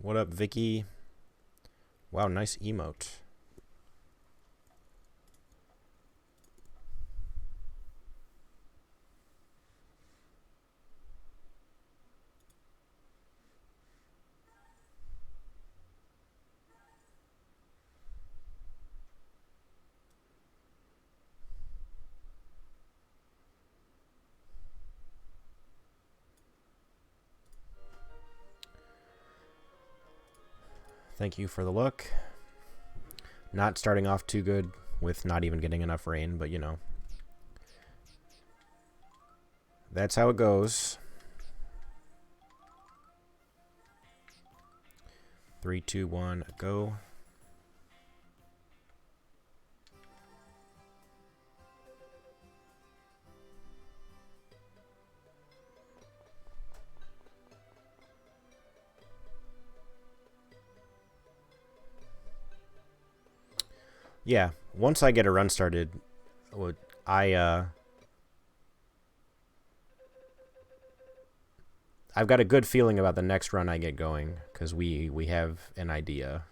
What up, Vicky? Wow, nice emote. Thank you for the look. Not starting off too good with not even getting enough rain, but you know. That's how it goes. 3, 2, 1, go. Yeah, once I get a run started, I I've got a good feeling about the next run I get going because we have an idea.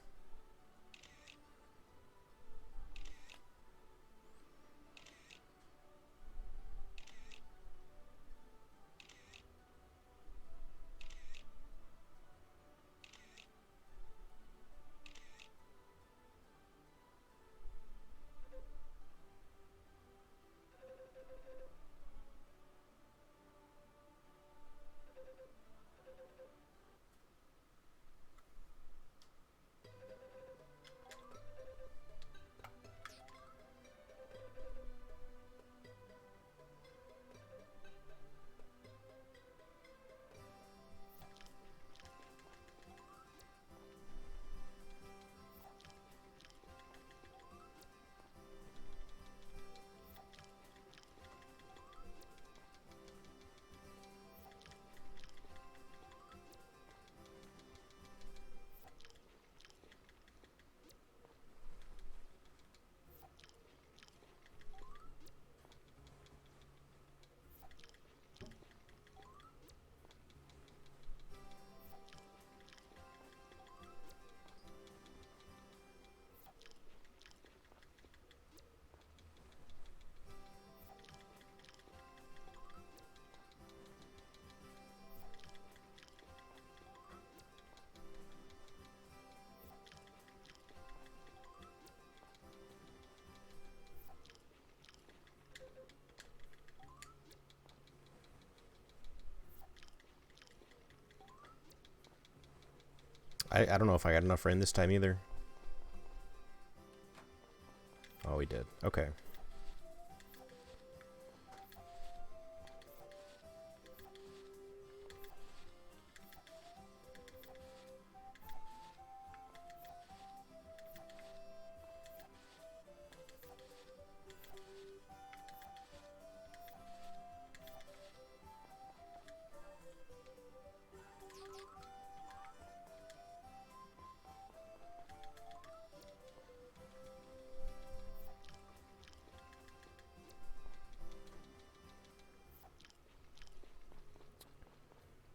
I don't know if I got enough rain this time either. Oh, we did. Okay.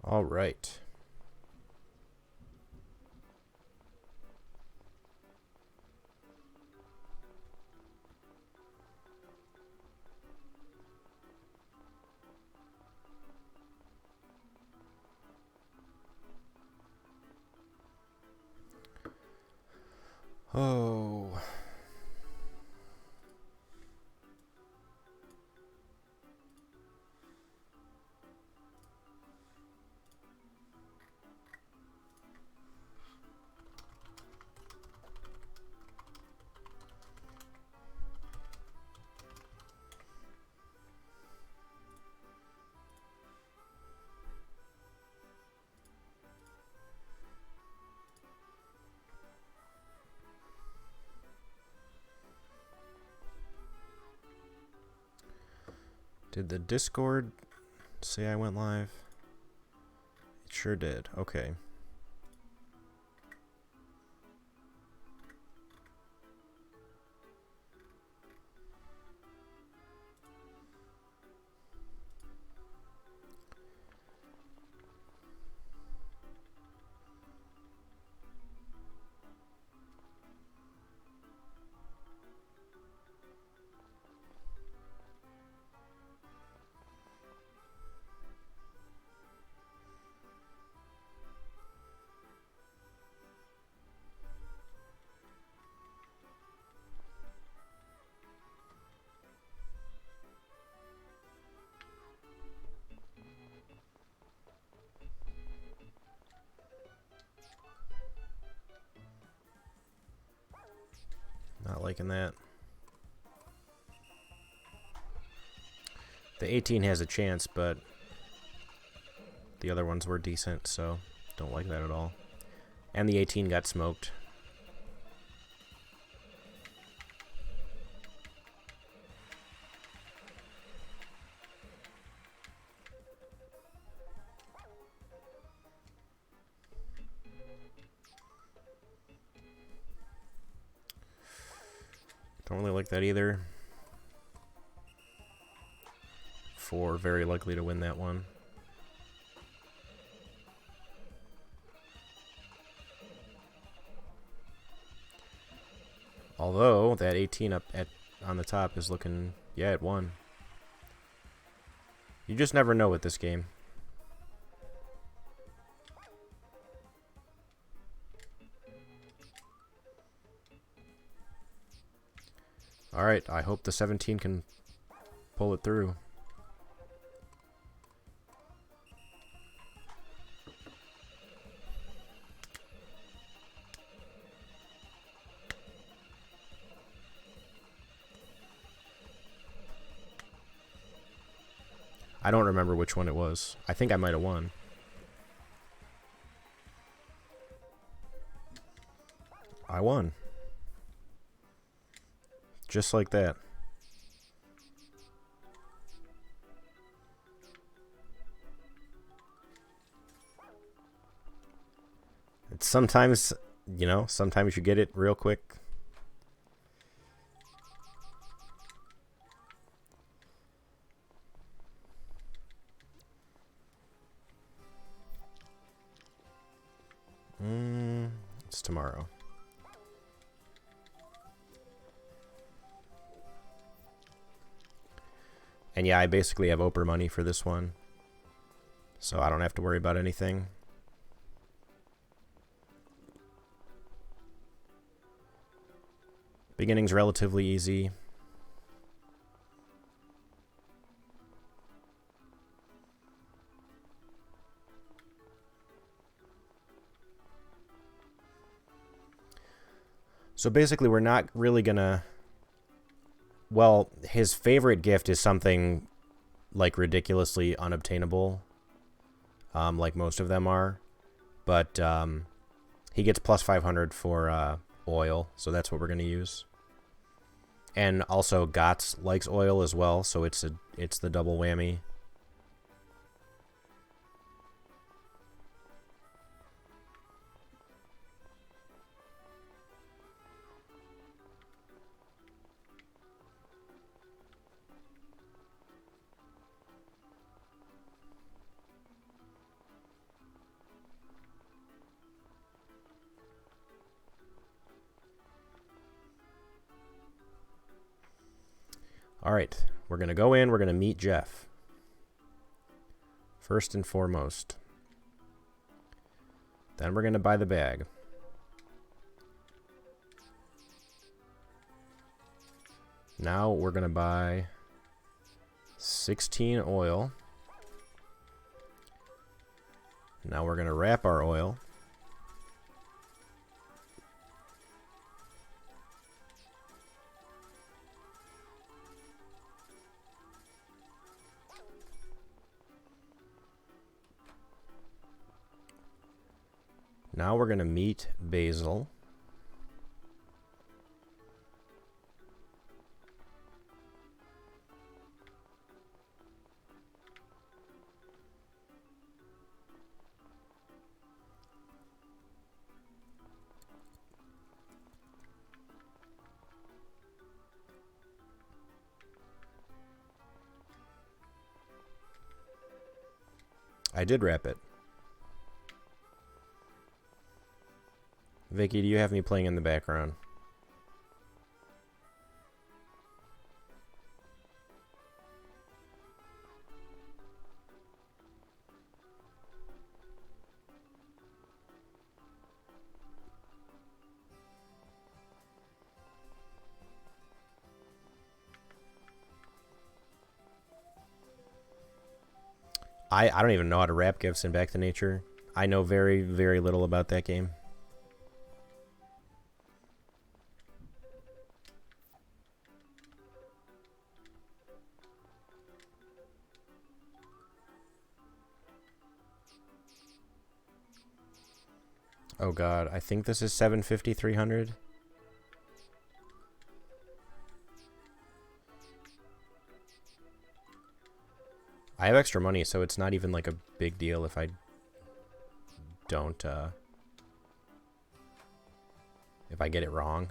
All right. Oh. Did the Discord say I went live? It sure did. Okay. Not liking that. The 18 has a chance, but the other ones were decent, so don't like that at all. And the 18 got smoked. Don't really like that either. 4, very likely to win that one. Although that 18 up on the top is looking, yeah, it won. You just never know with this game. Alright, I hope the 17 can pull it through. I don't remember which one it was. I think I might have won. I won. Just like that. It's sometimes, you know, sometimes you get it real quick. It's tomorrow. And yeah, I basically have Oprah money for this one, so I don't have to worry about anything. Beginning's relatively easy. So basically, we're not really gonna... Well, his favorite gift is something, like, ridiculously unobtainable. Like most of them are. But, he gets plus 500 for, oil, so that's what we're gonna use. And also, Gotts likes oil as well, so it's the double whammy. Alright, we're going to go in, we're going to meet Jeff. First and foremost. Then we're going to buy the bag. Now we're going to buy 16 oil. Now we're going to wrap our oil. Now we're going to meet Basil. I did wrap it. Vicky, do you have me playing in the background? I don't even know how to wrap gifts in Back to Nature. I know very, very little about that game. Oh god, I think this is 750, 300. I have extra money, so it's not even like a big deal if I don't, if I get it wrong.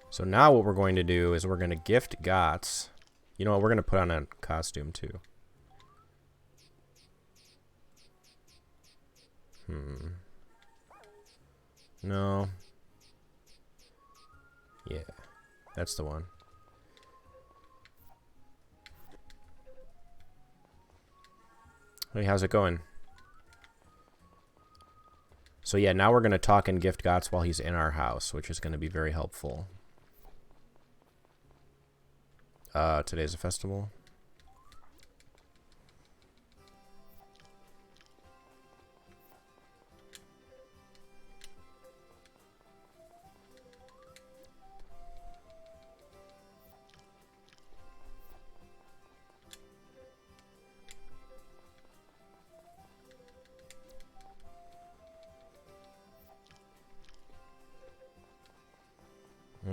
So now what we're going to do is we're going to gift Gots. You know what? We're going to put on a costume too. No. Yeah, that's the one. Hey, how's it going? So yeah, now we're going to talk and gift Gots while he's in our house, which is going to be very helpful. Today's a festival.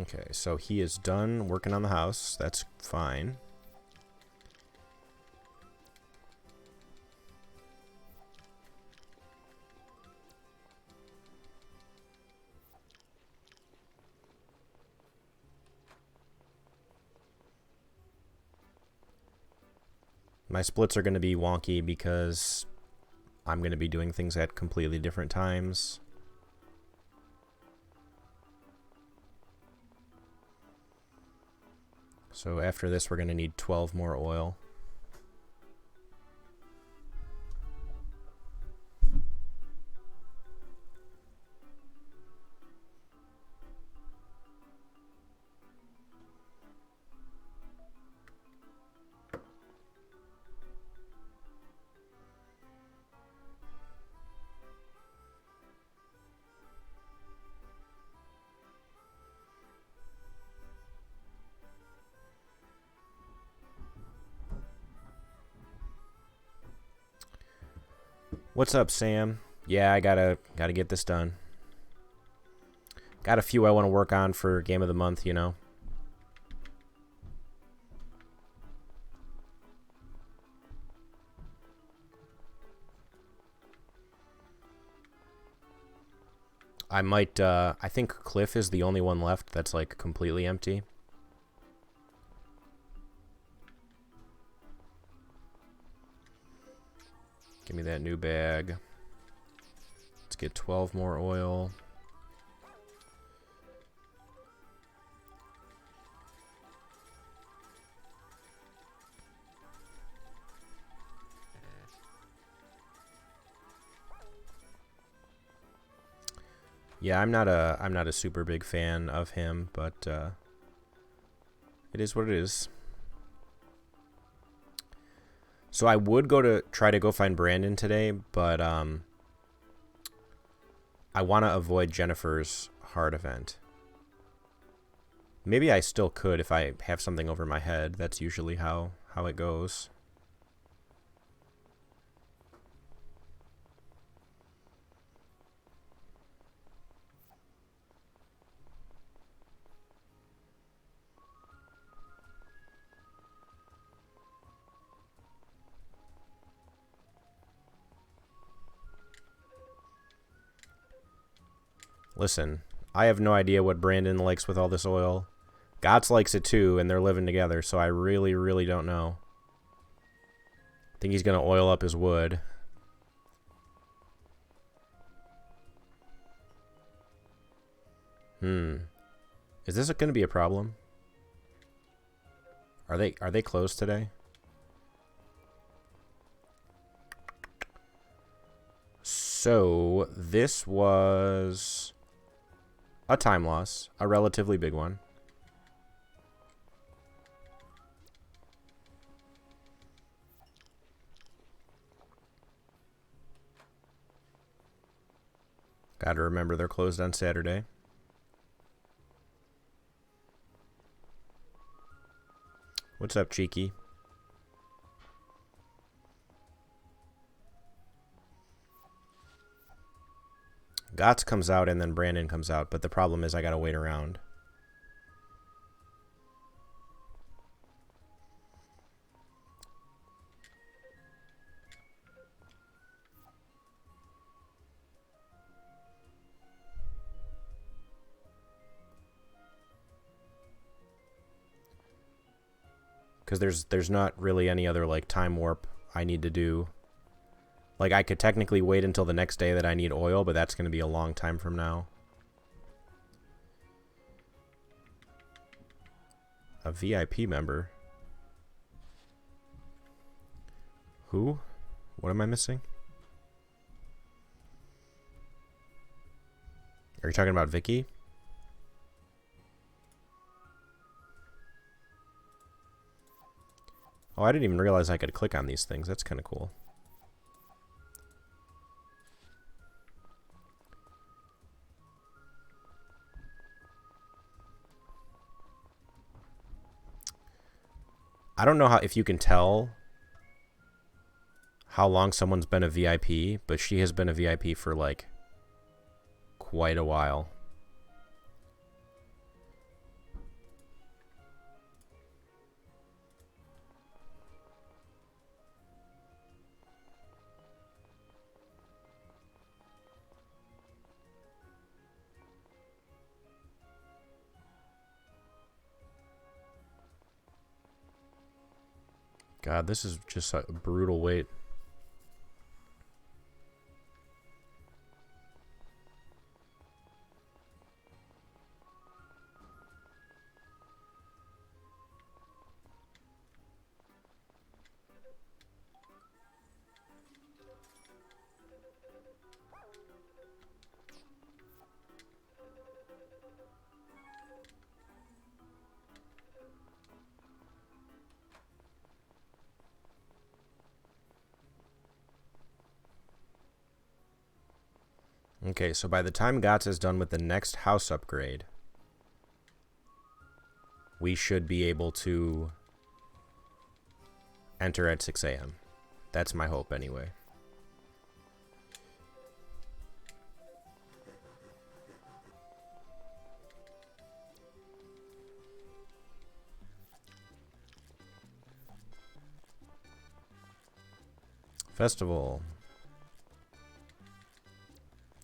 Okay, so he is done working on the house. That's fine. My splits are going to be wonky because I'm going to be doing things at completely different times. So after this, we're going to need 12 more oil. What's up, Sam? Yeah, I gotta get this done. Got a few I want to work on for Game of the Month, you know. I might, I think Cliff is the only one left that's, like, completely empty. Give me that new bag. Let's get 12 more oil. Yeah, I'm not a super big fan of him, but it is what it is. So I would try to go find Brandon today, but I want to avoid Jennifer's hard event. Maybe I still could if I have something over my head. That's usually how it goes. Listen, I have no idea what Brandon likes with all this oil. Gots likes it too, and they're living together, so I really, really don't know. I think he's going to oil up his wood. Is this going to be a problem? Are they closed today? So, this was a time loss, a relatively big one. Gotta remember they're closed on Saturday. What's up, Cheeky? Gotts comes out and then Brandon comes out, but the problem is I gotta wait around. Because there's not really any other like time warp I need to do. Like I could technically wait until the next day that I need oil, but that's going to be a long time from now. A VIP member? Who? What am I missing? Are you talking about Vicky? Oh, I didn't even realize I could click on these things. That's kind of cool. I don't know if you can tell how long someone's been a VIP, but she has been a VIP for like quite a while. God, this is just a brutal wait. Okay, so by the time Gotts is done with the next house upgrade, we should be able to enter at 6 a.m. That's my hope anyway. Festival.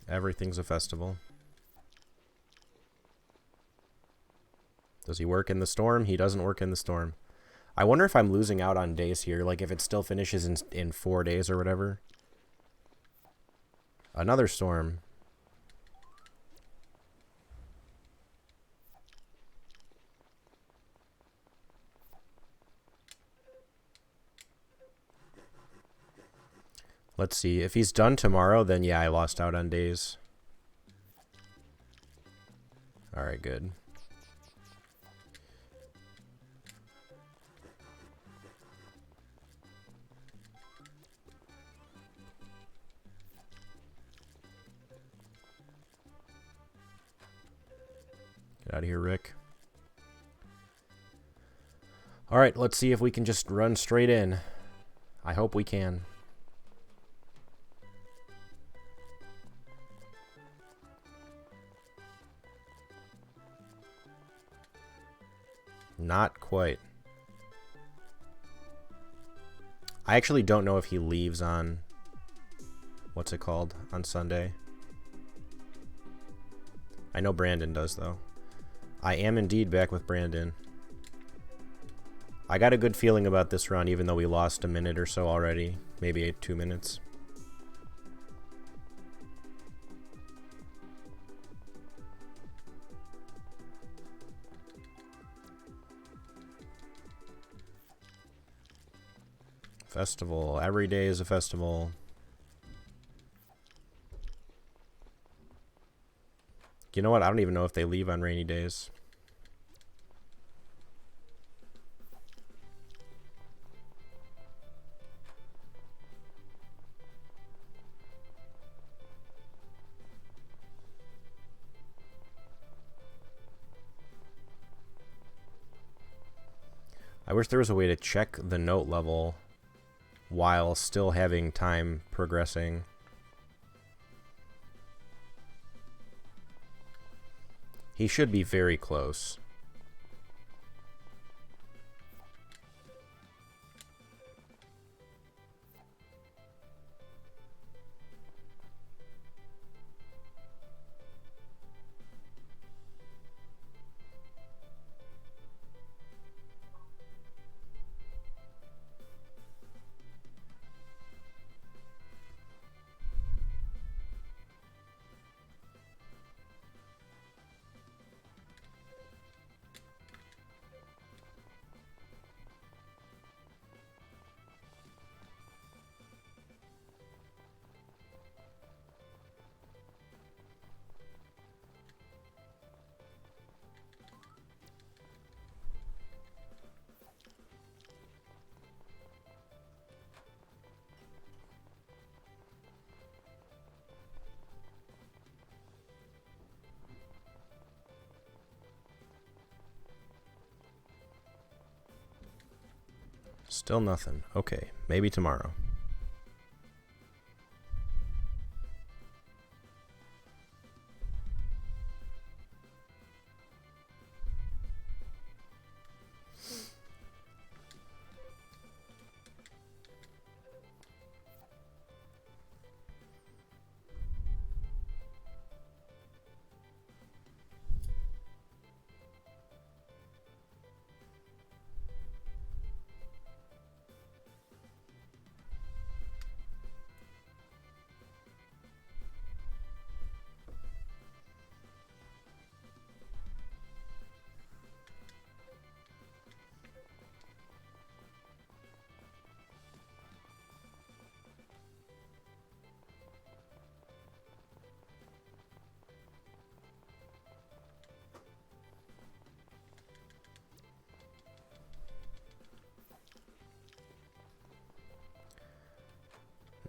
Everything's a festival. Does he work in the storm? He doesn't work in the storm. I wonder if I'm losing out on days here, like if it still finishes in 4 days or whatever. Another storm. Let's see. If he's done tomorrow, then yeah, I lost out on days. Alright, good. Get out of here, Rick. Alright, let's see if we can just run straight in. I hope we can. Not quite. I actually don't know if he leaves on... what's it called? On Sunday. I know Brandon does, though. I am indeed back with Brandon. I got a good feeling about this run, even though we lost a minute or so already. Maybe 2 minutes. Festival. Every day is a festival. You know what? I don't even know if they leave on rainy days. I wish there was a way to check the note level while still having time progressing. He should be very close. Still nothing. Okay, maybe tomorrow.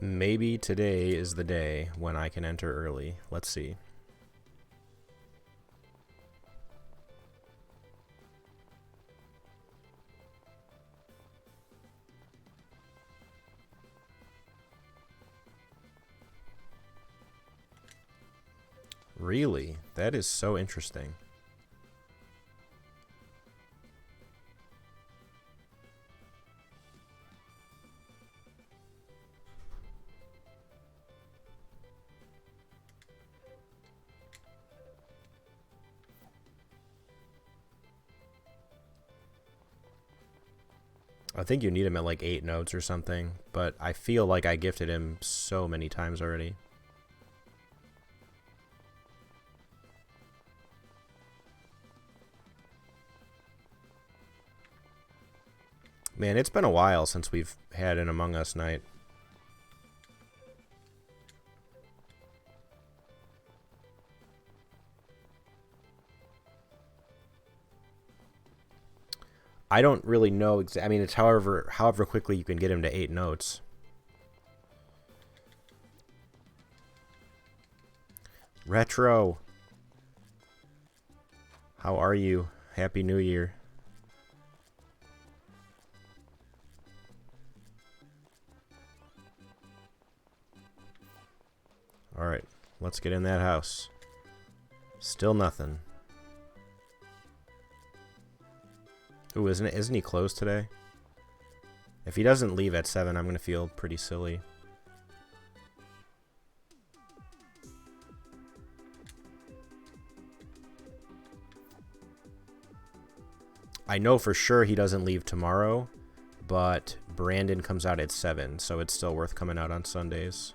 Maybe today is the day when I can enter early. Let's see. Really? That is so interesting. I think you need him at like 8 notes or something, but I feel like I gifted him so many times already. Man, it's been a while since we've had an Among Us night. I don't really know. I mean, it's however quickly you can get him to 8 notes. Retro. How are you? Happy New Year. Alright, let's get in that house. Still nothing. Ooh, isn't he closed today? If he doesn't leave at 7, I'm gonna feel pretty silly. I know for sure he doesn't leave tomorrow, but Brandon comes out at 7, so it's still worth coming out on Sundays.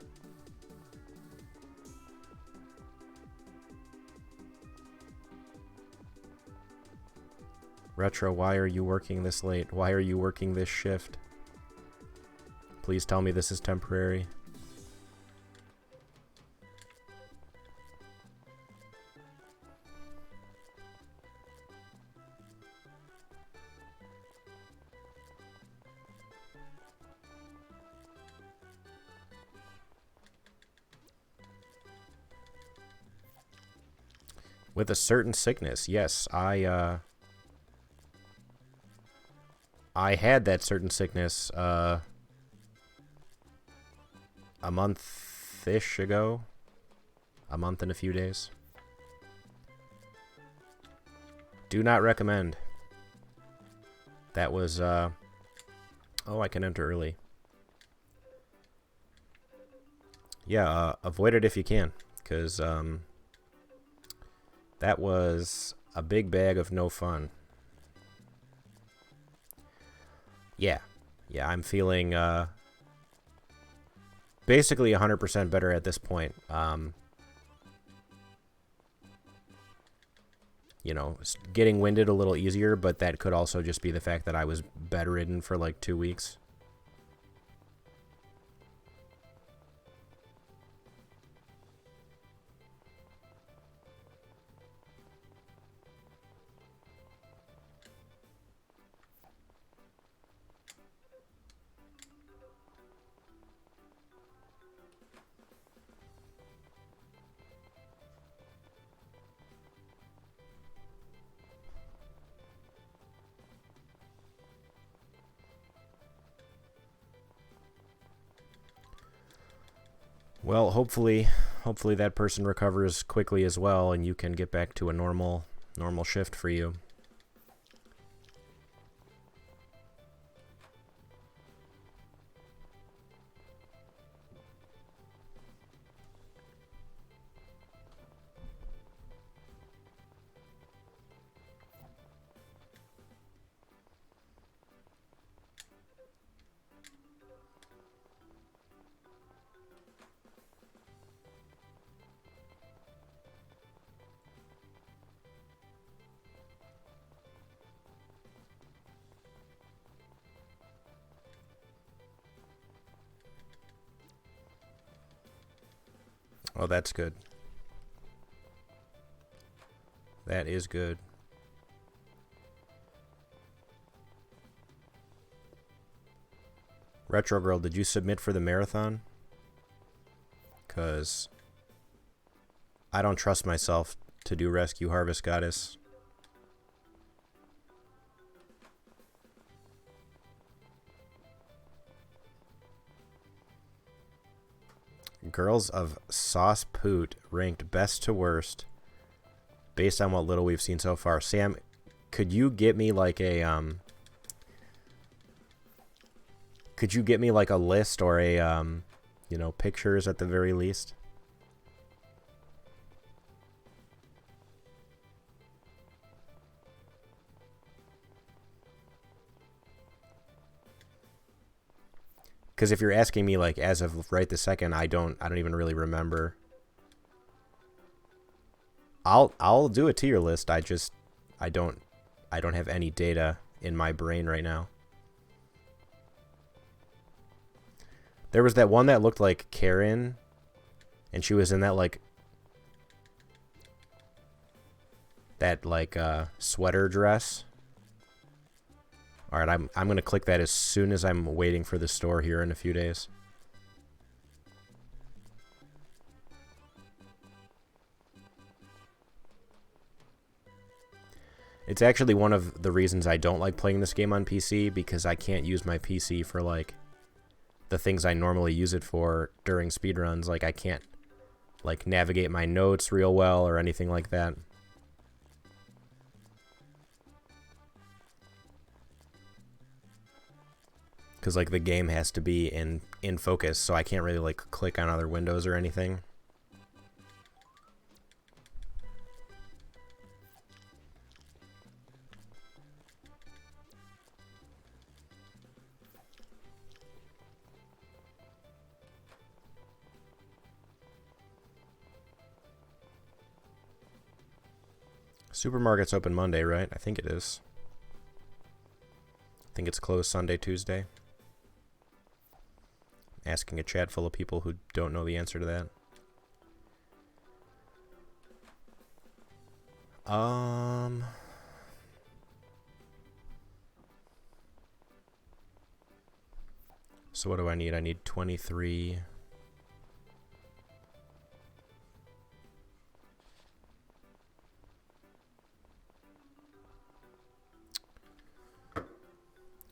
Retro, why are you working this late? Why are you working this shift? Please tell me this is temporary. With a certain sickness, yes, I I had that certain sickness a month-ish ago. A month and a few days. Do not recommend. That was, oh, I can enter early. Yeah, avoid it if you can, because, that was a big bag of no fun. Yeah. Yeah, I'm feeling, basically 100% better at this point. You know, getting winded a little easier, but that could also just be the fact that I was bedridden for like 2 weeks. Well, hopefully that person recovers quickly as well, and you can get back to a normal shift for you. Oh, that's good. That is good. Retro Girl, did you submit for the marathon? Because I don't trust myself to do Rescue Harvest Goddess. Girls of Sauce Poot ranked best to worst based on what little we've seen so far. Sam, could you get me like a could you get me like a list or a you know, pictures at the very least? Because if you're asking me like as of right this second, I don't even really remember. I'll do a tier list. I don't have any data in my brain right now. There was that one that looked like Karen, and she was in that like sweater dress. All right, I'm going to click that as soon as I'm waiting for the store here in a few days. It's actually one of the reasons I don't like playing this game on PC, because I can't use my PC for like the things I normally use it for during speedruns. Like I can't like navigate my notes real well or anything like that. Because like the game has to be in focus, so I can't really like click on other windows or anything. Supermarket's open Monday, right? I think it is. I think it's closed Sunday, Tuesday. Asking a chat full of people who don't know the answer to that. So what do I need? I need 23.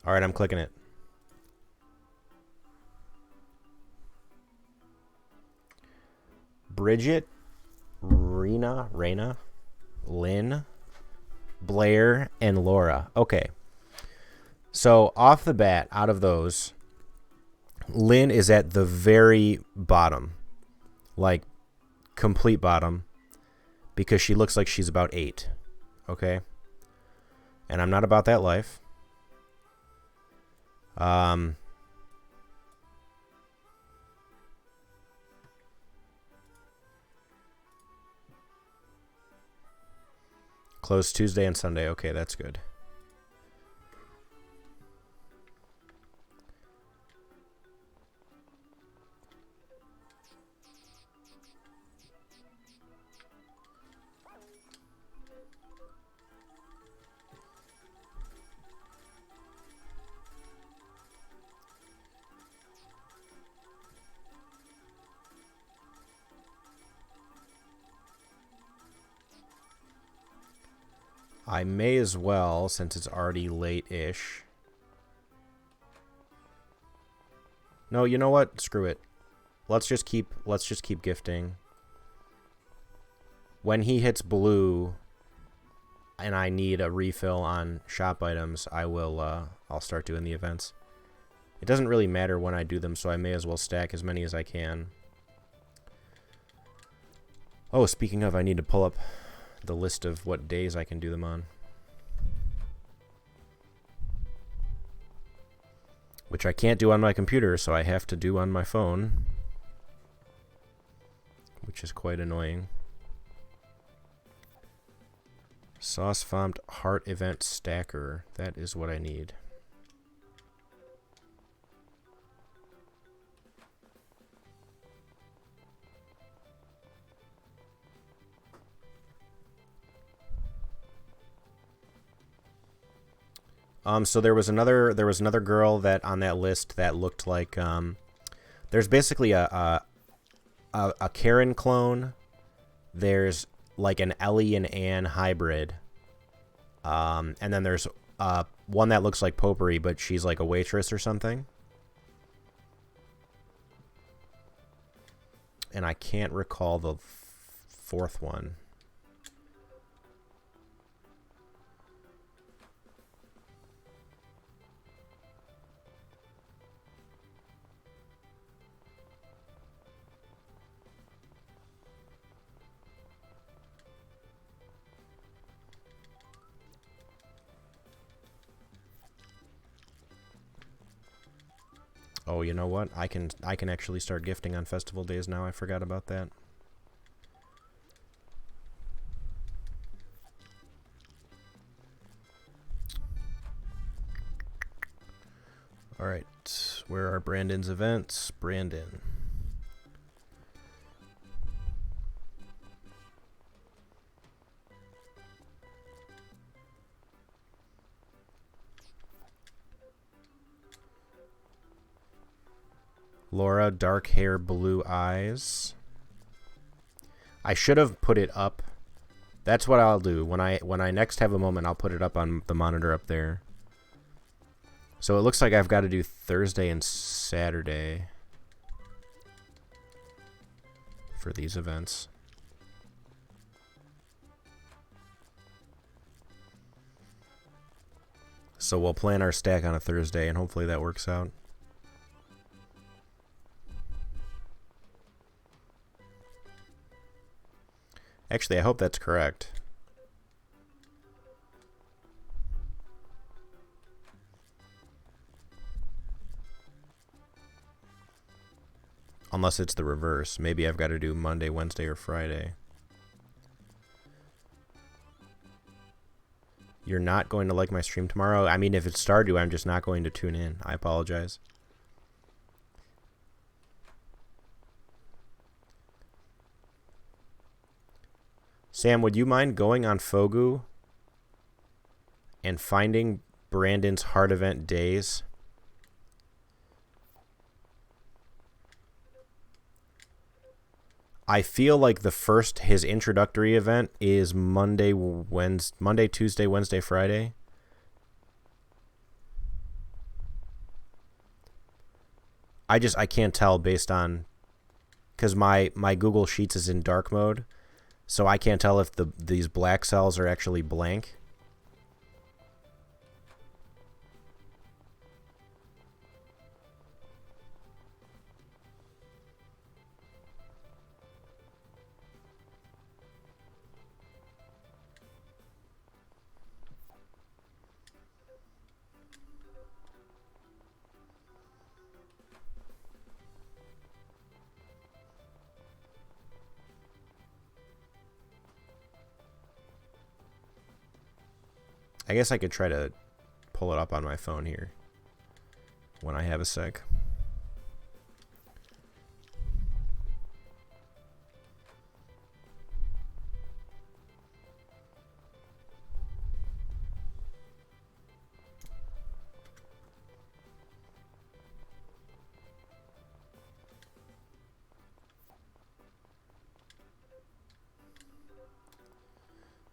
All right, I'm clicking it. Bridget, Raina, Lynn, Blair, and Laura. Okay. So off the bat, out of those, Lynn is at the very bottom. Like, complete bottom. Because she looks like she's about 8. Okay? And I'm not about that life. Closed Tuesday and Sunday. Okay, that's good. I may as well, since it's already late-ish. No, you know what? Screw it. Let's just keep gifting. When he hits blue and I need a refill on shop items, I'll start doing the events. It doesn't really matter when I do them, so I may as well stack as many as I can. Oh, speaking of, I need to pull up the list of what days I can do them on. Which I can't do on my computer, so I have to do on my phone. Which is quite annoying. Sauce Font Heart Event Stacker. That is what I need. So there was another girl that on that list that looked like there's basically a Karen clone. There's like an Ellie and Anne hybrid. And then there's one that looks like Potpourri, but she's like a waitress or something. And I can't recall the fourth one. Oh, you know what? I can actually start gifting on festival days now. I forgot about that. All right. Where are Brandon's events? Brandon. Laura, dark hair, blue eyes. I should have put it up. That's what I'll do. When I next have a moment, I'll put it up on the monitor up there. So it looks like I've got to do Thursday and Saturday for these events. So we'll plan our stack on a Thursday, and hopefully that works out. Actually, I hope that's correct. Unless it's the reverse. Maybe I've got to do Monday, Wednesday, or Friday. You're not going to like my stream tomorrow? I mean, if it's Stardew, I'm just not going to tune in. I apologize. Sam, would you mind going on Fogu and finding Brandon's Heart Event days? I feel like his introductory event is Monday, Tuesday, Wednesday, Friday. I can't tell based on, because my Google Sheets is in dark mode, so I can't tell if these black cells are actually blank. I guess I could try to pull it up on my phone here when I have a sec.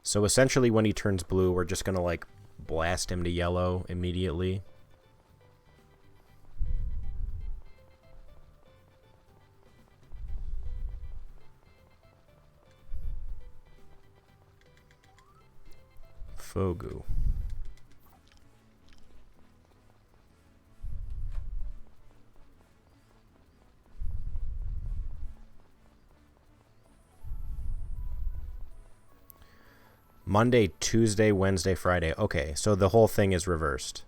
So essentially when he turns blue, we're just going to like blast him to yellow immediately. Fogu. Monday, Tuesday, Wednesday, Friday. Okay, so the whole thing is reversed.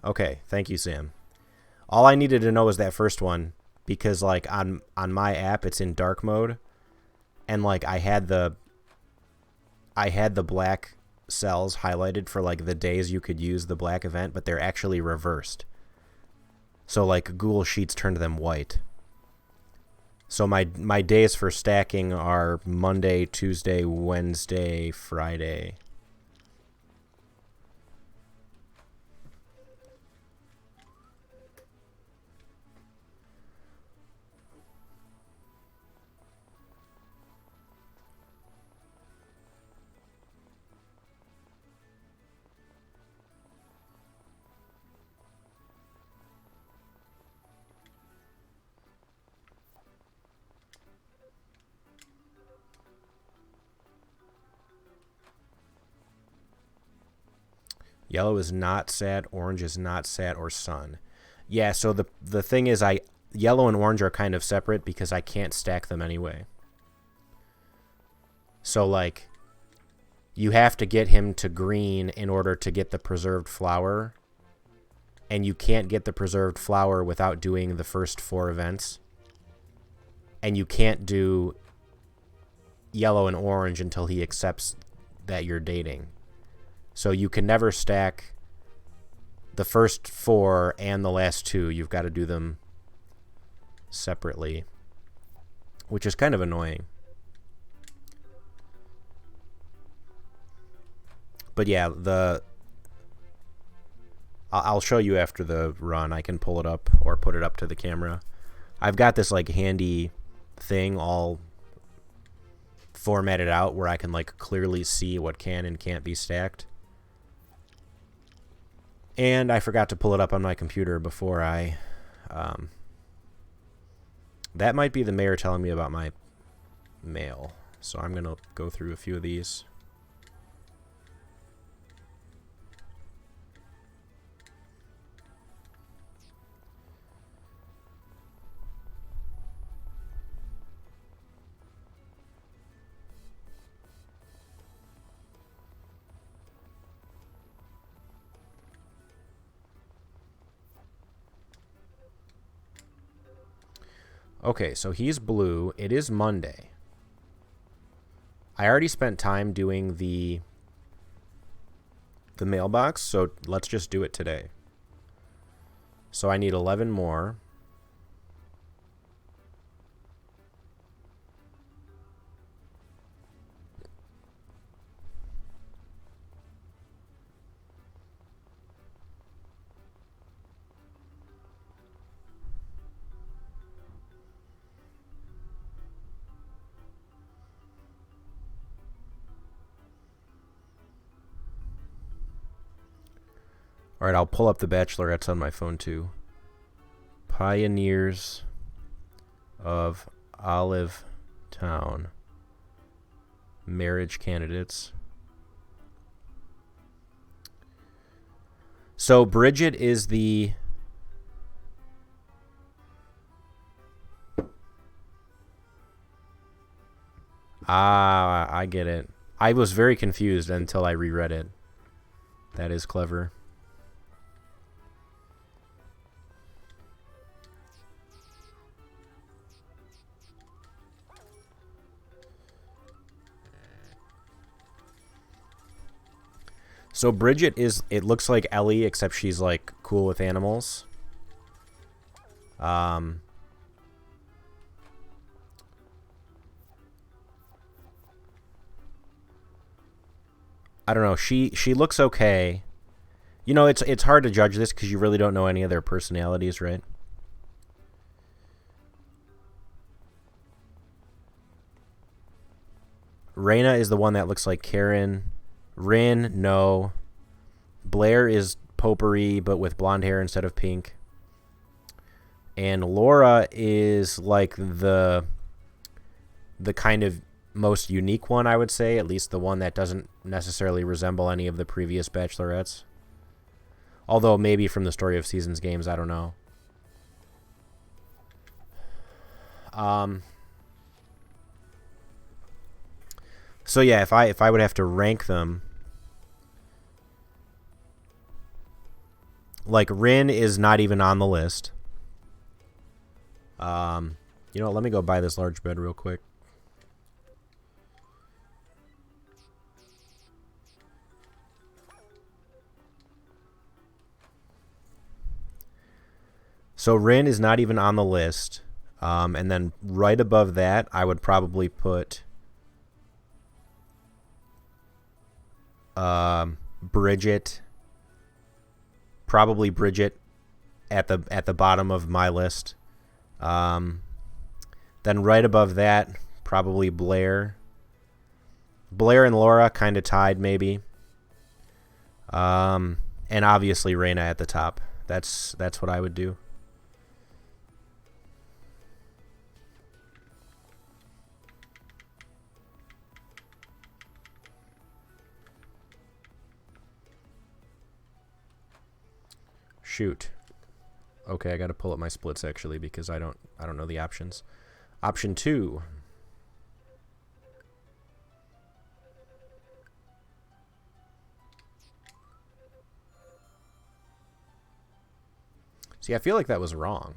Okay, thank you, Sam. All I needed to know was that first one, because like on my app it's in dark mode, and like I had the black cells highlighted for like the days you could use the black event, but they're actually reversed. So like Google Sheets turned them white. So my days for stacking are Monday, Tuesday, Wednesday, Friday. Yellow is not sat, orange is not sat, or sun. Yeah, so the thing is yellow and orange are kind of separate because I can't stack them anyway. So like you have to get him to green in order to get the preserved flower, and you can't get the preserved flower without doing the first 4 events. And you can't do yellow and orange until he accepts that you're dating. So you can never stack the first 4 and the last 2. You've got to do them separately, which is kind of annoying. But yeah, I'll show you after the run. I can pull it up or put it up to the camera. I've got this like handy thing all formatted out where I can like clearly see what can and can't be stacked. And I forgot to pull it up on my computer before I... that might be the mayor telling me about my mail. So I'm going to go through a few of these. Okay, so he's blue. It is Monday. I already spent time doing the mailbox, so let's just do it today. So I need 11 more. All right, I'll pull up the Bachelorettes on my phone too. Pioneers of Olive Town. Marriage candidates. So Bridget is the... Ah, I get it. I was very confused until I reread it. That is clever. So Bridget is, it looks like Ellie, except she's like cool with animals. I don't know. She looks okay. You know, it's hard to judge this because you really don't know any of their personalities, right? Raina is the one that looks like Karen. Rin, no. Blair is potpourri, but with blonde hair instead of pink. And Laura is like the kind of most unique one, I would say. At least the one that doesn't necessarily resemble any of the previous Bachelorettes. Although maybe from the Story of Seasons games, I don't know. So yeah, if I would have to rank them, like Rin is not even on the list. You know what, let me go buy this large bed real quick. So Rin is not even on the list. And then right above that, I would probably put Bridget. Probably Bridget at the bottom of my list. Then right above that, probably Blair. Blair and Laura kind of tied, maybe. And obviously Raina at the top. That's what I would do. Shoot. Okay, I got to pull up my splits actually because I don't know the options. Option 2. See, I feel like that was wrong.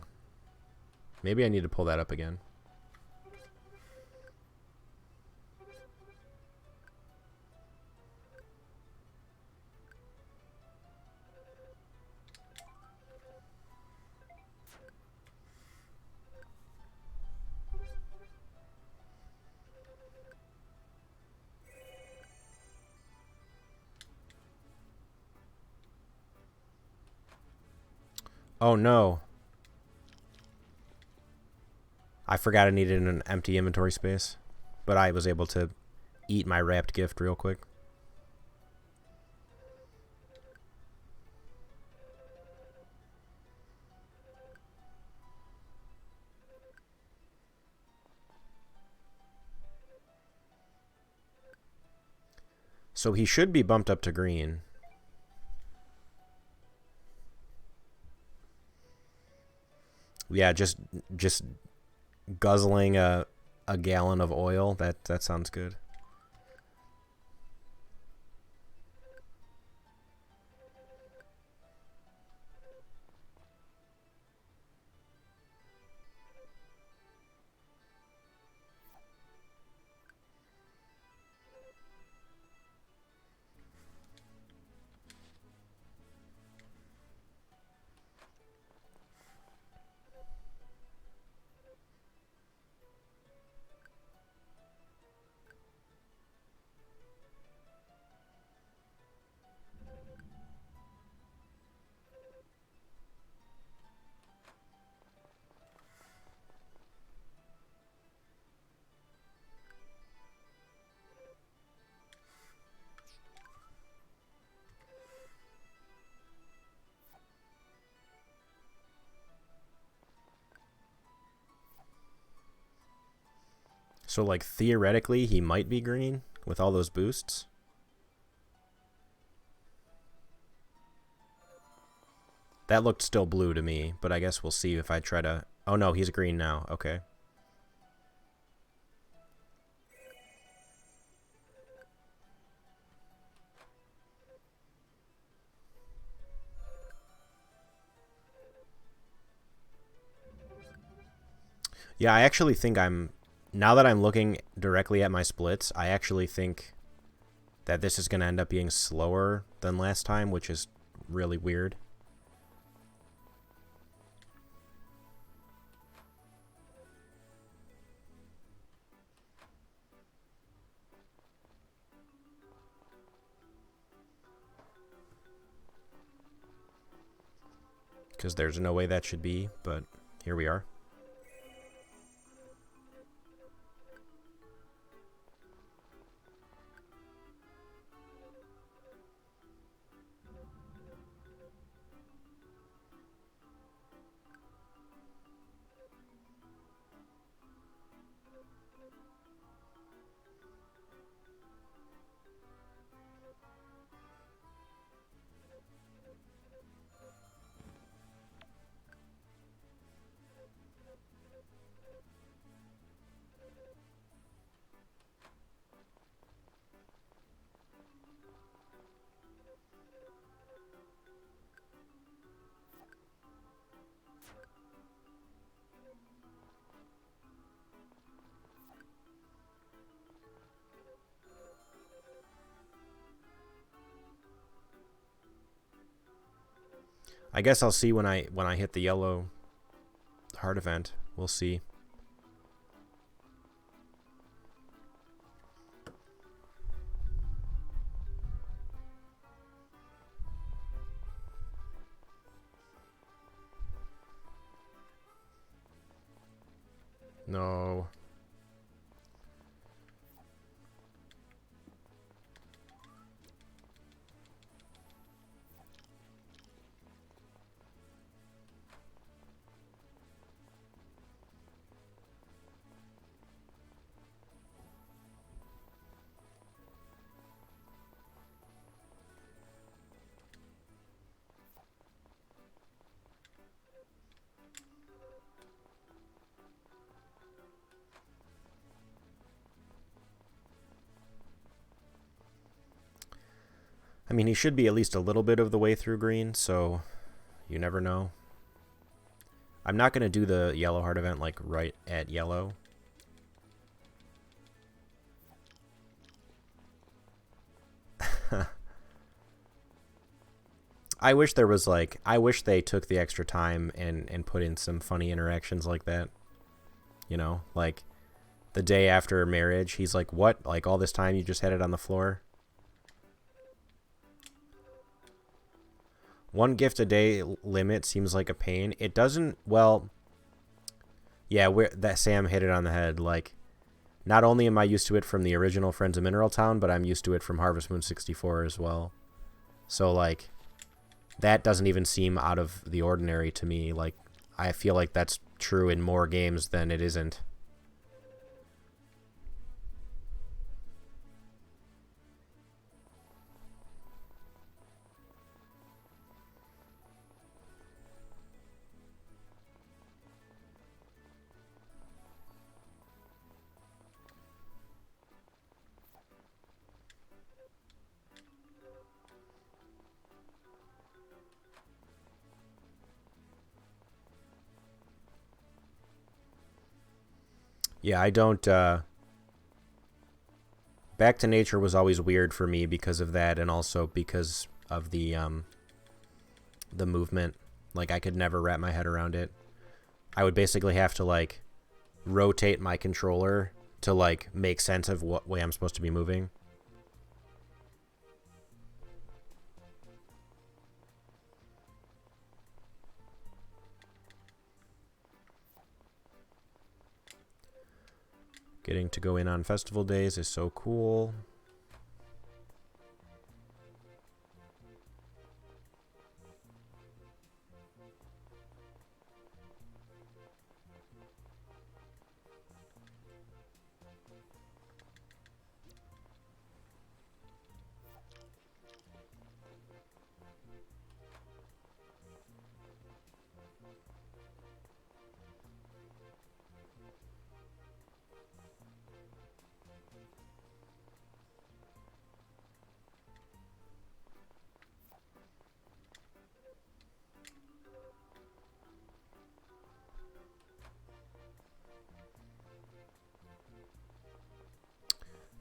Maybe I need to pull that up again. Oh no. I forgot I needed an empty inventory space, but I was able to eat my wrapped gift real quick. So he should be bumped up to green. Yeah, just guzzling a gallon of oil. That sounds good. So, like, theoretically, he might be green with all those boosts. That looked still blue to me, but I guess we'll see if I try to... Oh, no, he's green now. Okay. Yeah, I actually think I'm... Now that I'm looking directly at my splits, I actually think that this is going to end up being slower than last time, which is really weird. Because there's no way that should be, but here we are. I guess I'll see when I hit the yellow heart event. We'll see. No. I mean, he should be at least a little bit of the way through green, so you never know. I'm not going to do the yellow heart event, like, right at yellow. I wish there was, like... I wish they took the extra time and put in some funny interactions like that. You know? Like, the day after marriage, he's like, what? Like, all this time you just had it on the floor? One gift a day limit seems like a pain. It doesn't, well, yeah, that Sam hit it on the head. Like, not only am I used to it from the original Friends of Mineral Town, but I'm used to it from Harvest Moon 64 as well. So, like, that doesn't even seem out of the ordinary to me. Like, I feel like that's true in more games than it isn't. Yeah, I don't, Back to Nature was always weird for me because of that, and also because of the movement. Like, I could never wrap my head around it. I would basically have to, like, rotate my controller to, like, make sense of what way I'm supposed to be moving. Getting to go in on festival days is so cool.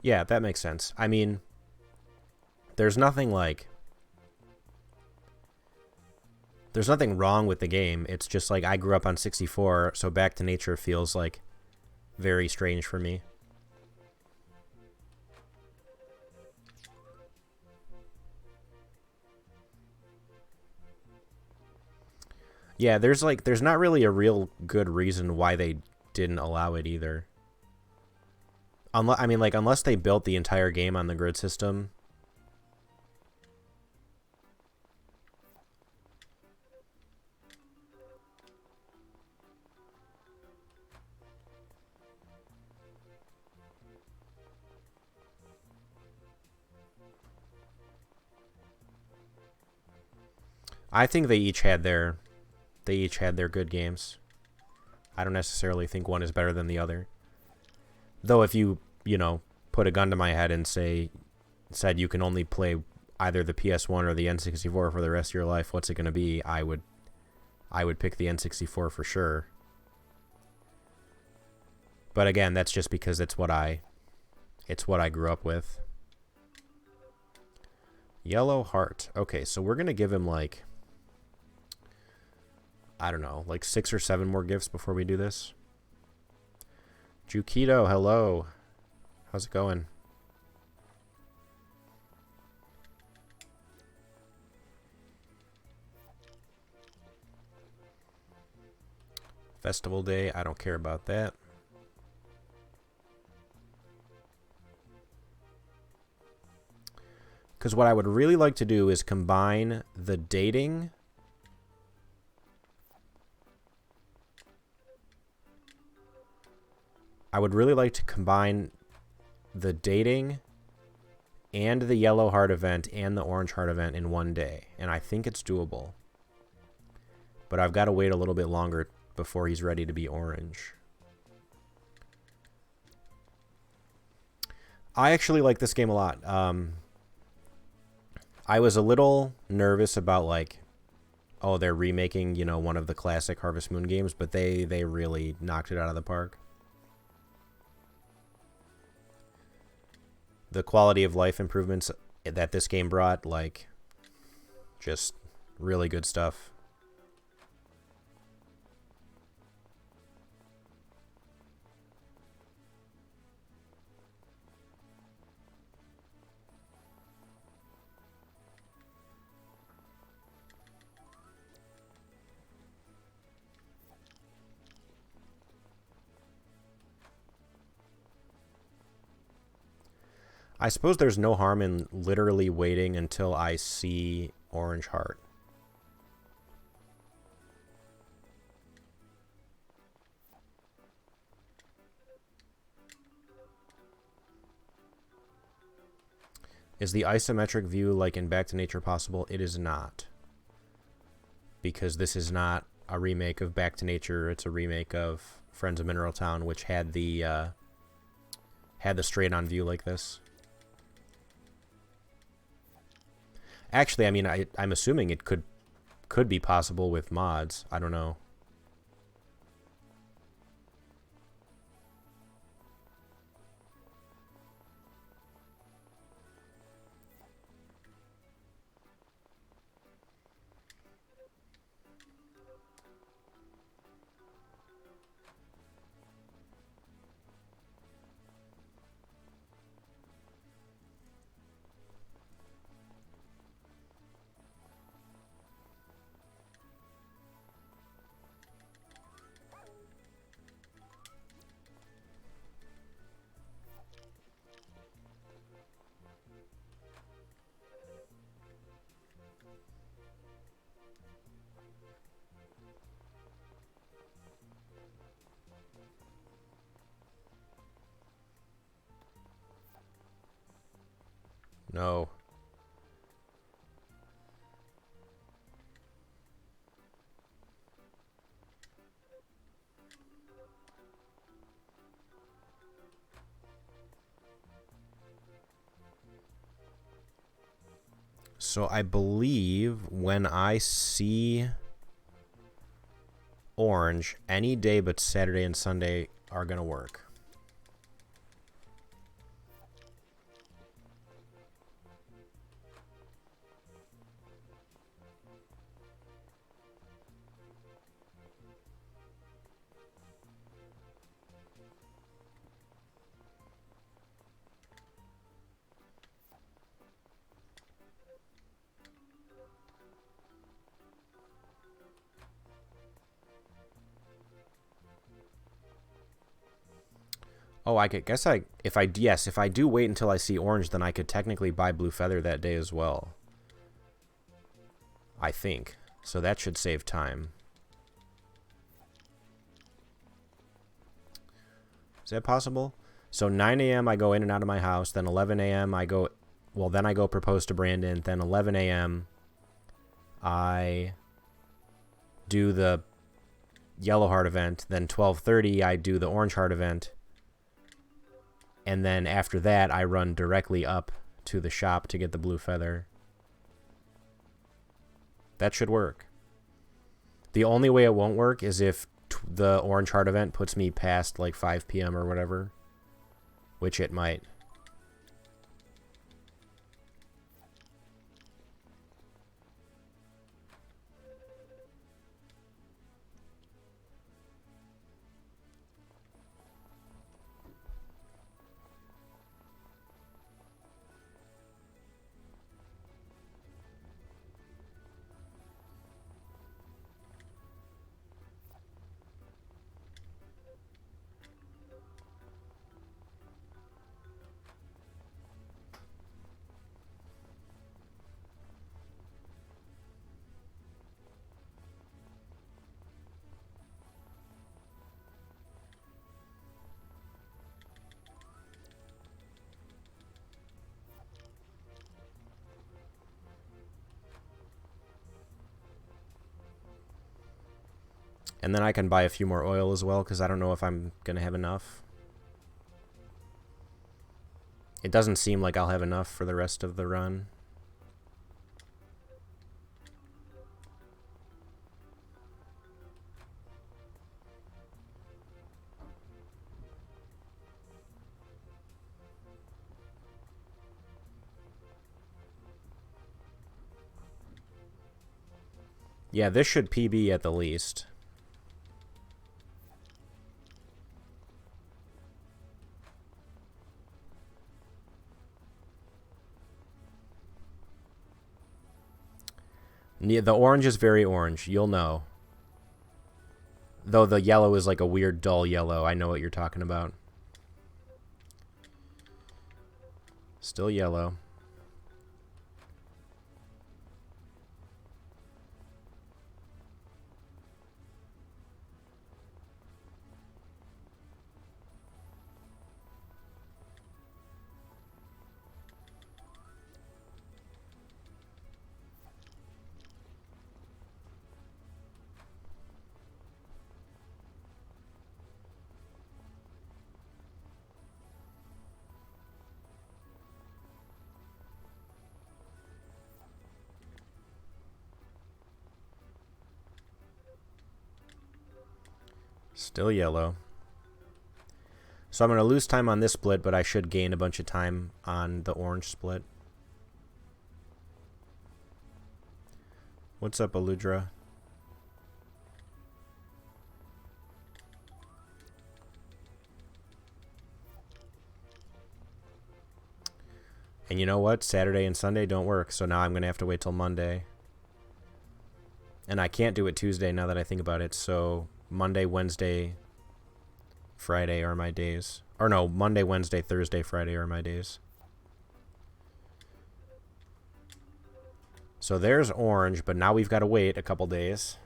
Yeah, that makes sense. I mean, there's nothing like... There's nothing wrong with the game. It's just like I grew up on 64, so Back to Nature feels like very strange for me. Yeah, there's not really a real good reason why they didn't allow it either. Unless they built the entire game on the grid system. I think they each had their good games. I don't necessarily think one is better than the other. Though if you put a gun to my head and said you can only play either the PS1 or the N64 for the rest of your life, what's it going to be? I would pick the N64 for sure. But again, that's just because it's what I grew up with. Yellow Heart. Okay, so we're going to give him like, I don't know, like 6 or 7 more gifts before we do this. Jukido, hello. How's it going? Festival Day, I don't care about that. Because what I would really like to do is combine the dating... I would really like to combine the dating and the Yellow Heart event and the Orange Heart event in one day. And I think it's doable. But I've got to wait a little bit longer before he's ready to be orange. I actually like this game a lot. I was a little nervous about like, oh, they're remaking, one of the classic Harvest Moon games, but they really knocked it out of the park. The quality of life improvements that this game brought, like, just really good stuff. I suppose there's no harm in literally waiting until I see Orange Heart. Is the isometric view like in Back to Nature possible? It is not. Because this is not a remake of Back to Nature. It's a remake of Friends of Mineral Town, which had the straight-on view like this. Actually, I mean, I'm assuming it could be possible with mods. I don't know. No. So I believe when I see orange, any day but Saturday and Sunday are going to work. Oh, I could, guess if I do wait until I see orange, then I could technically buy blue feather that day as well. I think. So that should save time. Is that possible? So 9 a.m. I go in and out of my house. Then 11 a.m. I go... Well, then I go propose to Brandon. Then 11 a.m. I do the yellow heart event. Then 12:30 I do the orange heart event. And then after that, I run directly up to the shop to get the blue feather. That should work. The only way it won't work is if the orange heart event puts me past like 5 p.m. or whatever, which it might. And then I can buy a few more oil as well, because I don't know if I'm going to have enough. It doesn't seem like I'll have enough for the rest of the run. Yeah, this should PB at the least. Yeah, the orange is very orange. You'll know. Though the yellow is like a weird dull yellow. I know what you're talking about. Still yellow. Still yellow. So I'm going to lose time on this split, but I should gain a bunch of time on the orange split. What's up, Aludra? And you know what? Saturday and Sunday don't work, so now I'm going to have to wait till Monday. And I can't do it Tuesday now that I think about it, so Monday, Wednesday, Friday are my days. Or no, Monday, Wednesday, Thursday, Friday are my days. So there's orange, but now we've got to wait a couple days.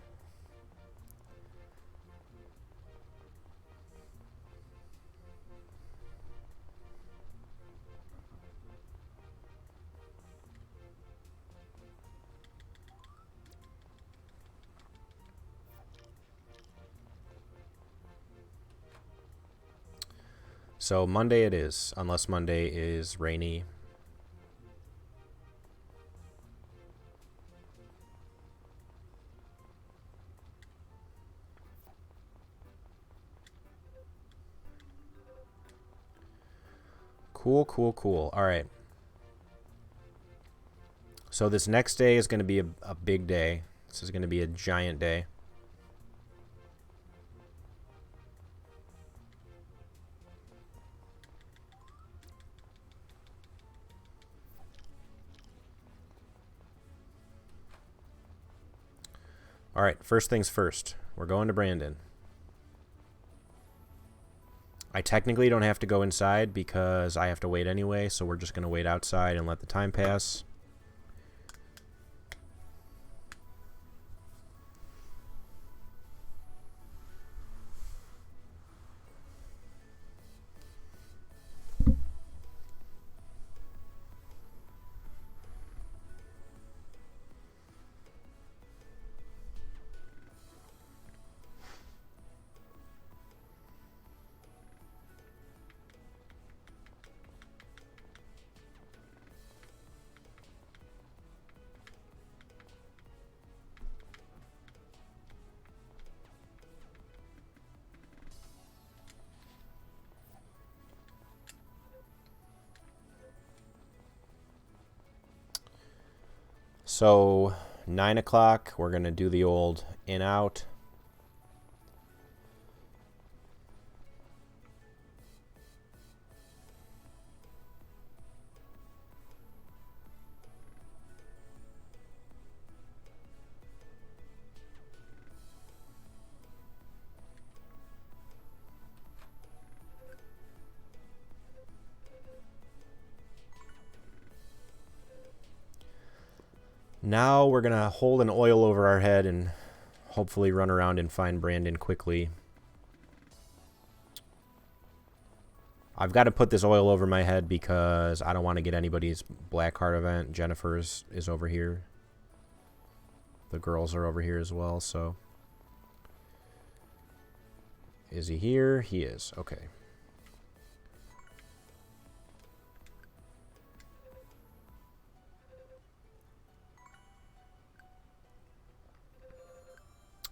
So Monday it is, unless Monday is rainy. Cool, cool, cool. All right. So this next day is going to be a big day. This is going to be a giant day. All right, first things first. We're going to Brandon. I technically don't have to go inside because I have to wait anyway, so we're just going to wait outside and let the time pass. So 9 o'clock, we're going to do the old in-out. Now we're going to hold an oil over our head and hopefully run around and find Brandon quickly. I've got to put this oil over my head because I don't want to get anybody's black card event. Jennifer's is over here. The girls are over here as well, so. Is he here? He is. Okay.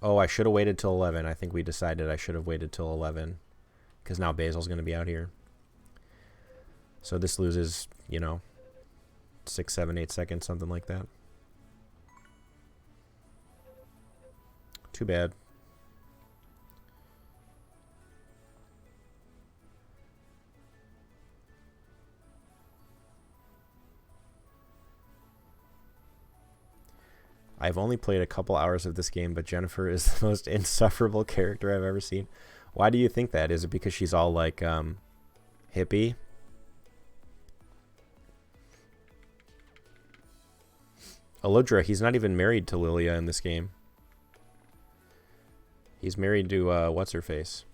Oh, I should have waited till 11. I think we decided I should have waited till 11 because now Basil's going to be out here. So this loses, you know, 6, 7, 8 seconds, something like that. Too bad. I've only played a couple hours of this game, but Jennifer is the most insufferable character I've ever seen. Why do you think that? Is it because she's all like hippie? Aludra, he's not even married to Lilia in this game. He's married to what's-her-face.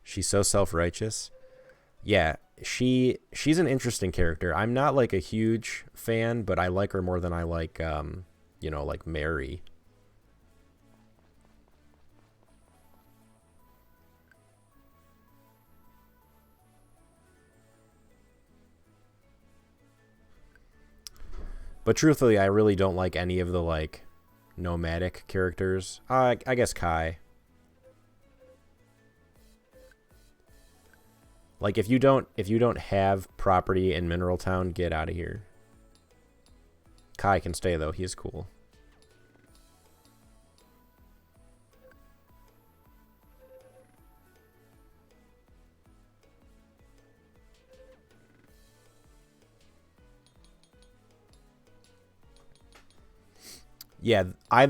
She's so self-righteous. Yeah, she's an interesting character. I'm not like a huge fan, but I like her more than I like, you know, like Mary. But truthfully, I really don't like any of the like nomadic characters. I guess Kai. Like if you don't have property in Mineral Town, get out of here. Kai can stay though. He is cool. Yeah,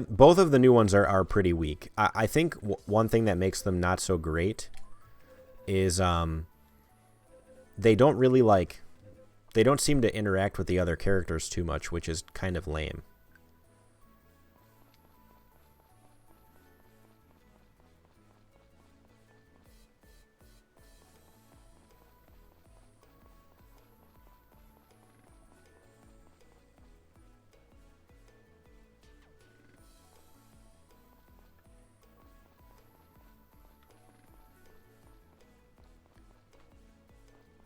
both of the new ones are pretty weak. I think one thing that makes them not so great is they don't really like, they don't seem to interact with the other characters too much, which is kind of lame.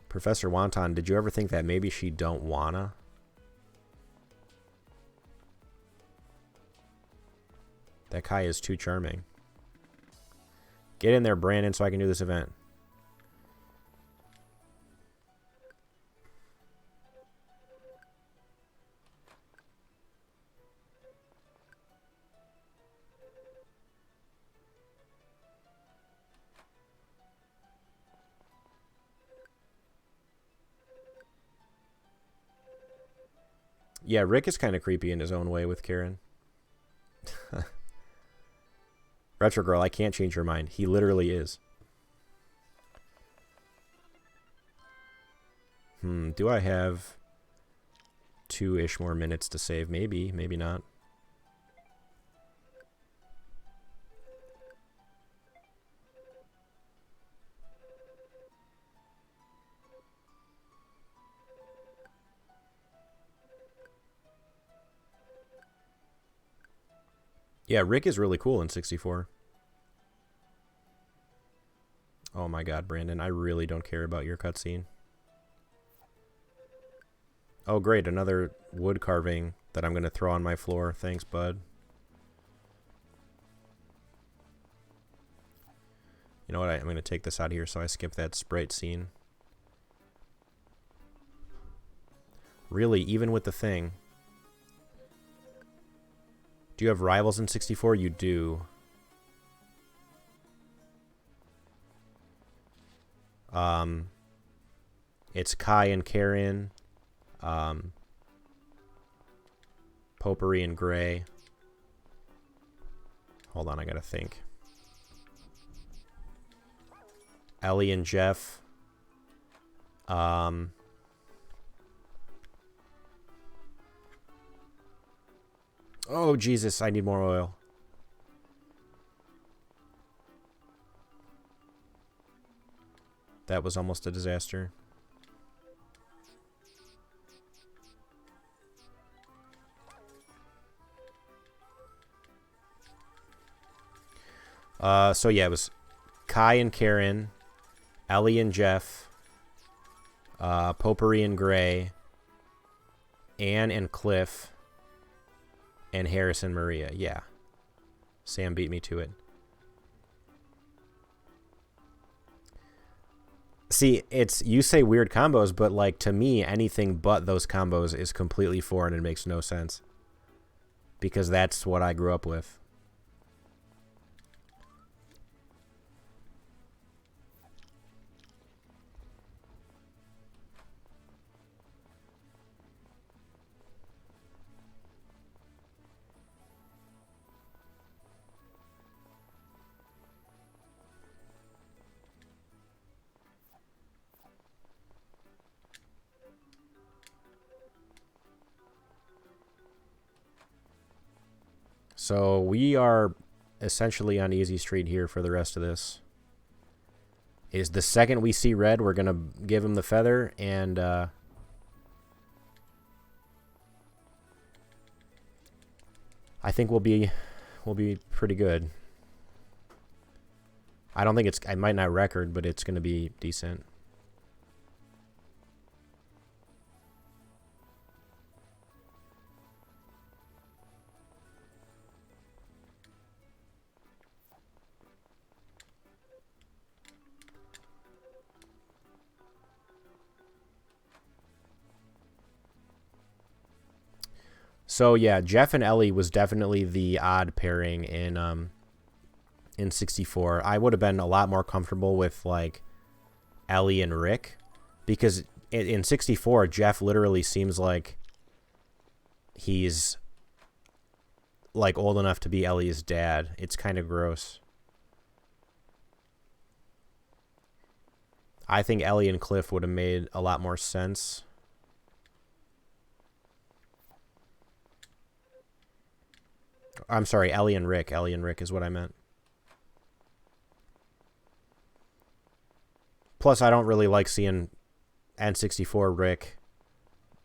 Professor Wonton, did you ever think that maybe she don't wanna? That Kai is too charming. Get in there, Brandon, so I can do this event. Yeah, Rick is kind of creepy in his own way with Karen. Retro Girl, I can't change your mind. He literally is. Do I have 2-ish more minutes to save? Maybe, maybe not. Yeah, Rick is really cool in 64. Oh my god, Brandon, I really don't care about your cutscene. Oh great, another wood carving that I'm going to throw on my floor. Thanks, bud. You know what, I'm going to take this out of here so I skip that Sprite scene. Really, even with the thing. Do you have rivals in 64? You do. It's Kai and Karen, Potpourri and Gray. Hold on, I gotta think. Ellie and Jeff. Oh, Jesus, I need more oil. That was almost a disaster. So yeah, it was Kai and Karen, Ellie and Jeff, Potpourri and Gray, Anne and Cliff, and Harris and Maria. Yeah. Sam beat me to it. See, you say weird combos, but like to me, anything but those combos is completely foreign and makes no sense. Because that's what I grew up with. So we are essentially on easy street here for the rest of this. Is the second we see red, we're gonna give him the feather, and I think we'll be pretty good. I don't think I might not record, but it's gonna be decent. So yeah, Jeff and Ellie was definitely the odd pairing in 64. I would have been a lot more comfortable with like Ellie and Rick, because in 64 Jeff literally seems like he's like old enough to be Ellie's dad. It's kind of gross. I think Ellie and Cliff would have made a lot more sense. I'm sorry, Ellie and Rick. Ellie and Rick is what I meant. Plus, I don't really like seeing N64 Rick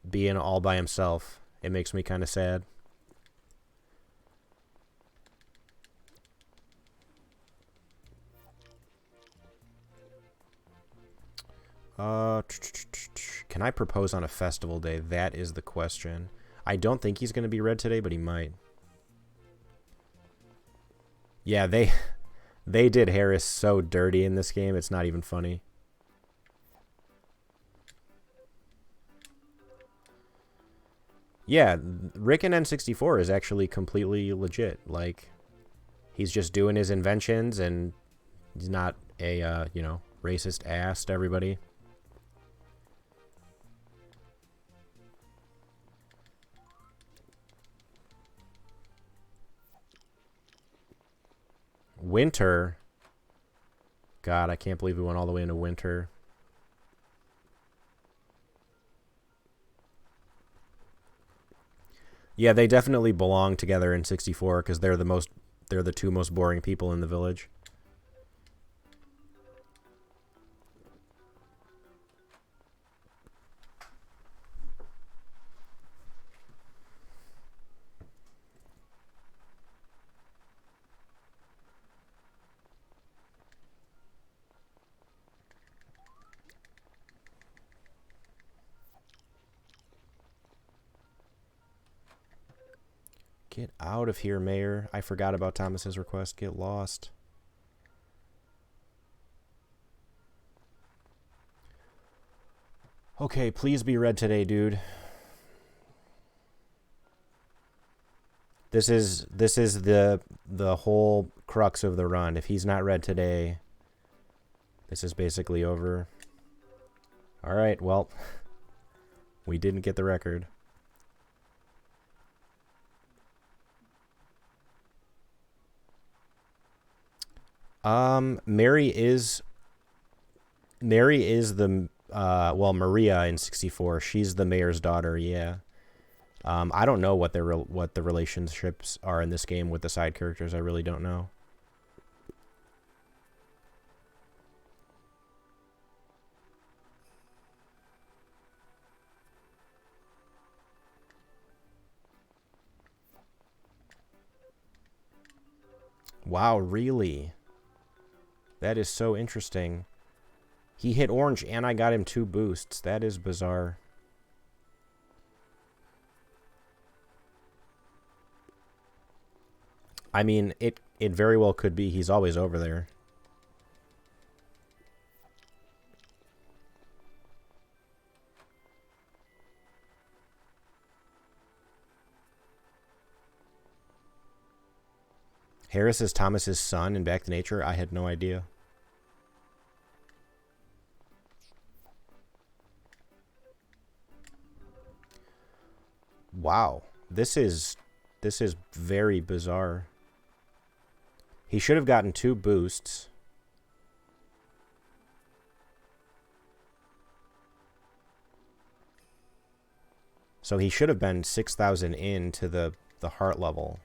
being all by himself. It makes me kind of sad. Can I propose on a festival day? That is the question. I don't think he's going to be red today, but he might. Yeah, they did Harris so dirty in this game, it's not even funny. Yeah, Rick in N64 is actually completely legit. Like, he's just doing his inventions, and he's not a, you know, racist ass to everybody. Winter. God, I can't believe we went all the way into winter. Yeah, they definitely belong together in 64 because they're the two most boring people in the village. Get out of here, Mayor. I forgot about Thomas's request. Get lost. Okay, please be read today, dude. This is the whole crux of the run. If he's not read today, this is basically over. All right, well, we didn't get the record. Mary is the well, Maria in 64. She's the mayor's daughter. Yeah. I don't know what the relationships are in this game with the side characters. I really don't know. Wow, really? That is so interesting. He hit orange and I got him 2 boosts. That is bizarre. I mean, it very well could be. He's always over there. Harris is Thomas's son in Back to Nature? I had no idea. Wow. This is very bizarre. He should have gotten 2 boosts. So he should have been 6,000 into the heart level,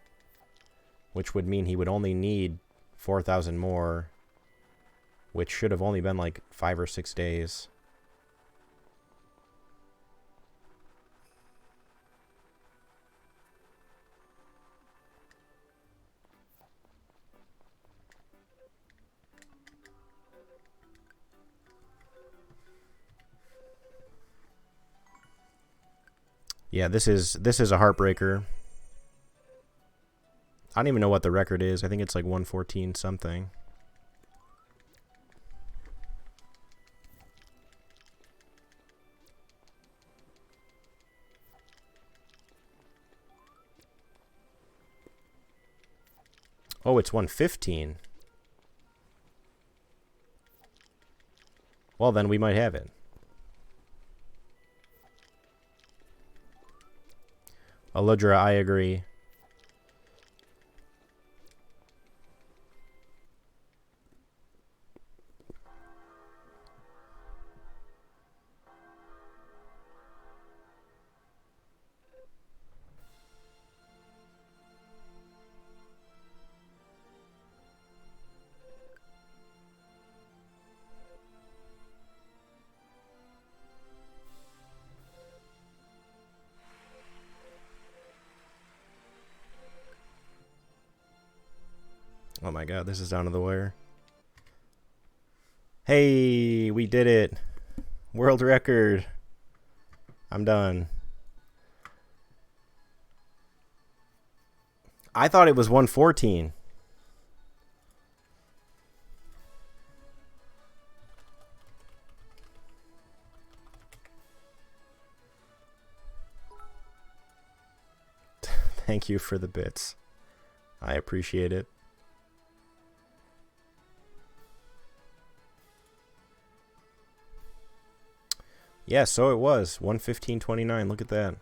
which would mean he would only need 4,000 more, which should have only been like 5 or 6 days. Yeah, this is a heartbreaker. I don't even know what the record is. I think it's like 114 something. Oh, it's 115. Well, then we might have it. Aludra, I agree. Oh my god, this is down to the wire. Hey, we did it. World record. I'm done. I thought it was 114. Thank you for the bits. I appreciate it. Yeah, so it was 115.29. Look at that.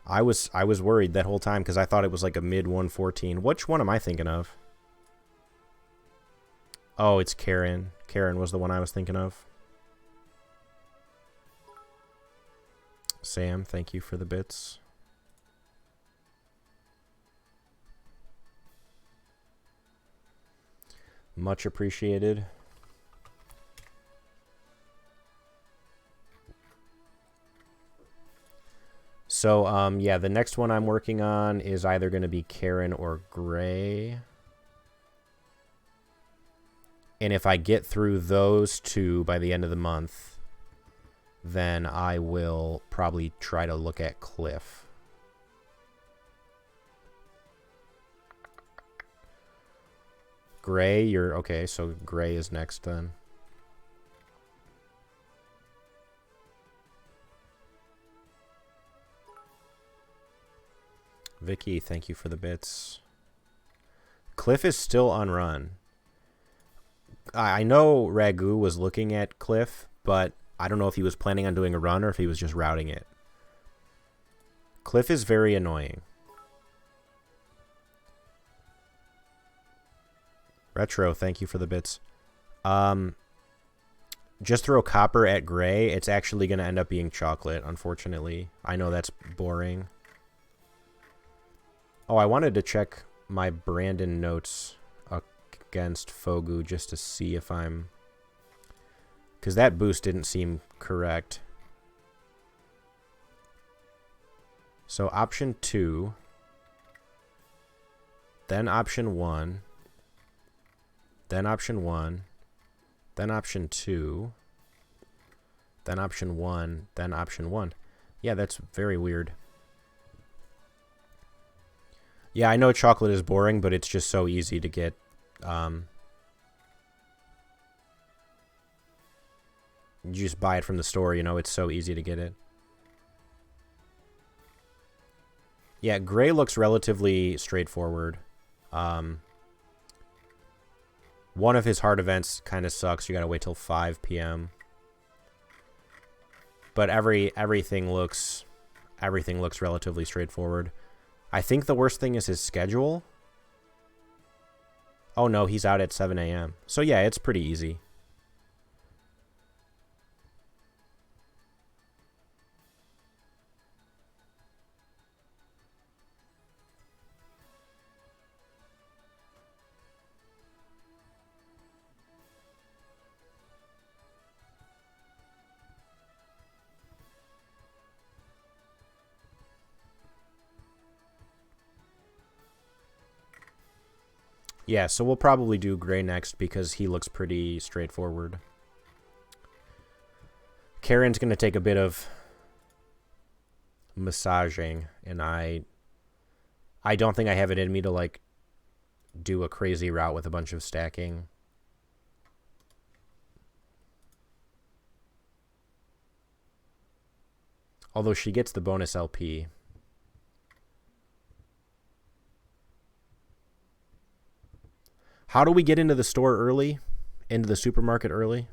I was worried that whole time because I thought it was like a mid 114. Which one am I thinking of? Oh, it's Karen. Karen was the one I was thinking of. Sam, thank you for the bits. Much appreciated. So, yeah, the next one I'm working on is either going to be Karen or Gray. And if I get through those two by the end of the month, then I will probably try to look at Cliff. Gray, you're okay, so Gray is next then. Vicky, thank you for the bits. Cliff is still on run. I know Ragu was looking at Cliff, but I don't know if he was planning on doing a run or if he was just routing it. Cliff is very annoying. Retro, thank you for the bits. Just throw copper at Gray. It's actually going to end up being chocolate, unfortunately. I know that's boring. Oh, I wanted to check my Brandon notes against Fogu just to see if I'm... Because that boost didn't seem correct. So option 2. Then option 1. Then option 1. Then option 2. Then option 1. Then option 1. Yeah, that's very weird. Yeah, I know chocolate is boring, but it's just so easy to get. You just buy it from the store, you know, it's so easy to get it. Yeah, Gray looks relatively straightforward. One of his hard events kind of sucks. You gotta wait till 5 p.m. But everything looks relatively straightforward. I think the worst thing is his schedule. Oh no, he's out at 7 a.m. So yeah, it's pretty easy. Yeah, so we'll probably do Gray next because he looks pretty straightforward. Karen's going to take a bit of massaging, and I don't think I have it in me to, like, do a crazy route with a bunch of stacking. Although she gets the bonus LP. How do we get into the store early? Into the supermarket early?